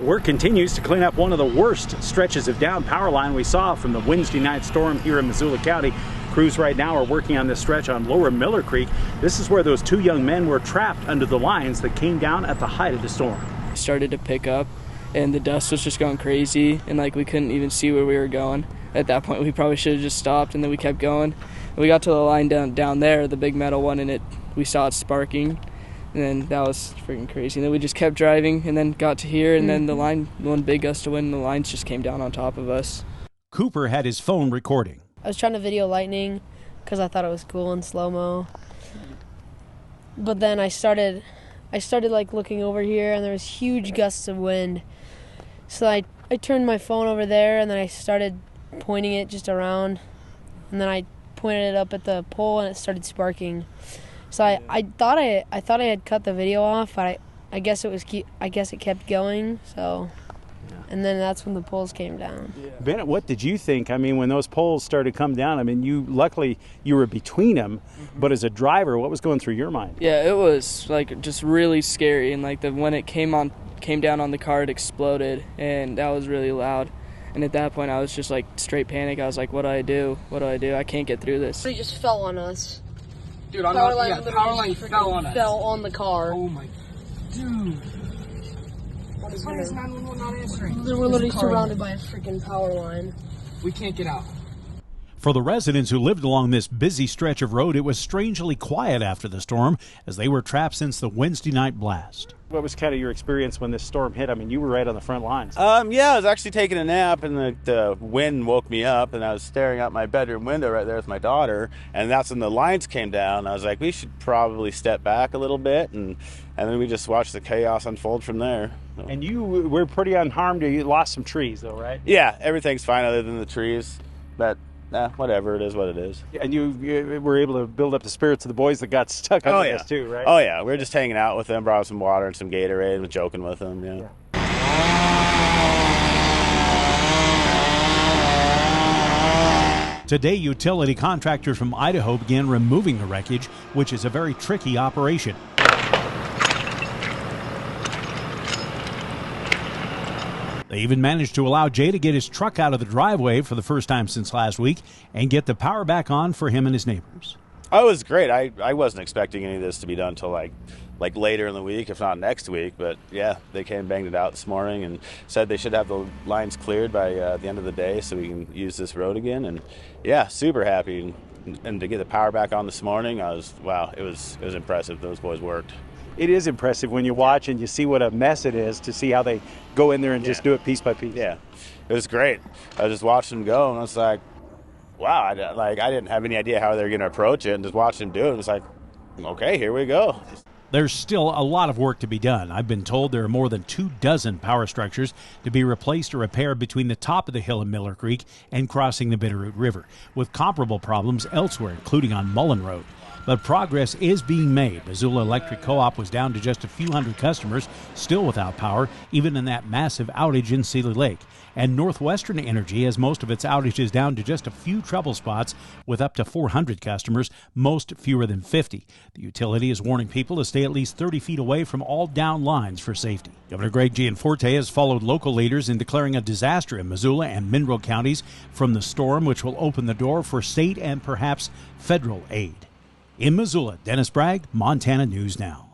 Work continues to clean up one of the worst stretches of down power line we saw from the Wednesday night storm here in Missoula County. Crews right now are working on this stretch on Lower Miller Creek. This is where those two young men were trapped under the lines that came down at the height of the storm. It started to pick up and the dust was just going crazy, and like we couldn't even see where we were going. At that point we probably should have just stopped, and then we kept going. And we got to the line down there, the big metal one, and we saw it sparking. And then that was freaking crazy. And then we just kept driving and then got to here, and then the line, one big gust of wind, and the lines just came down on top of us. Cooper had his phone recording. I was trying to video lightning because I thought it was cool in slow-mo. But then I started like looking over here, and there was huge gusts of wind. So I turned my phone over there, and then I started pointing it just around. And then I pointed it up at the pole, and it started sparking. So I thought I had cut the video off, but I guess it kept going. So, and then that's when the poles came down. Yeah. Bennett, what did you think? I mean, when those poles started to come down, I mean, luckily you were between them, but as a driver, what was going through your mind? Yeah, it was like just really scary, and like when it came down on the car, it exploded, and that was really loud. And at that point, I was just like straight panic. I was like, "What do I do? What do I do? I can't get through this." It just fell on us. Dude, power line fell on us. Fell on the car. Oh my, dude. Why is 911 not answering? We're literally surrounded by a freaking power line. We can't get out. For the residents who lived along this busy stretch of road, it was strangely quiet after the storm as they were trapped since the Wednesday night blast. What was kind of your experience when this storm hit? I mean, you were right on the front lines. Yeah, I was actually taking a nap, and the wind woke me up, and I was staring out my bedroom window right there with my daughter, and that's when the lines came down. I was like, we should probably step back a little bit, and then we just watched the chaos unfold from there. And you were pretty unharmed. You lost some trees, though, right? Yeah, everything's fine other than the trees, but whatever, it is what it is. And you were able to build up the spirits of the boys that got stuck under this too, right? Oh yeah, we were just hanging out with them, brought some water and some Gatorade, and joking with them. Yeah. Today, utility contractors from Idaho began removing the wreckage, which is a very tricky operation. They even managed to allow Jay to get his truck out of the driveway for the first time since last week and get the power back on for him and his neighbors. Oh, it was great. I wasn't expecting any of this to be done until like later in the week, if not next week. But yeah, they came and banged it out this morning and said they should have the lines cleared by the end of the day so we can use this road again. And yeah, super happy. And to get the power back on this morning, wow, it was impressive. Those boys worked. It is impressive when you watch and you see what a mess it is to see how they go in there and just do it piece by piece. Yeah, it was great. I just watched them go, and I was like, wow, I didn't have any idea how they were going to approach it, and just watched them do it. It was like, okay, here we go. There's still a lot of work to be done. I've been told there are more than 24 power structures to be replaced or repaired between the top of the hill in Miller Creek and crossing the Bitterroot River, with comparable problems elsewhere, including on Mullen Road. But progress is being made. Missoula Electric Co-op was down to just a few hundred customers, still without power, even in that massive outage in Seeley Lake. And Northwestern Energy has most of its outages down to just a few trouble spots with up to 400 customers, most fewer than 50. The utility is warning people to stay at least 30 feet away from all down lines for safety. Governor Greg Gianforte has followed local leaders in declaring a disaster in Missoula and Monroe counties from the storm, which will open the door for state and perhaps federal aid. In Missoula, Dennis Bragg, Montana News Now.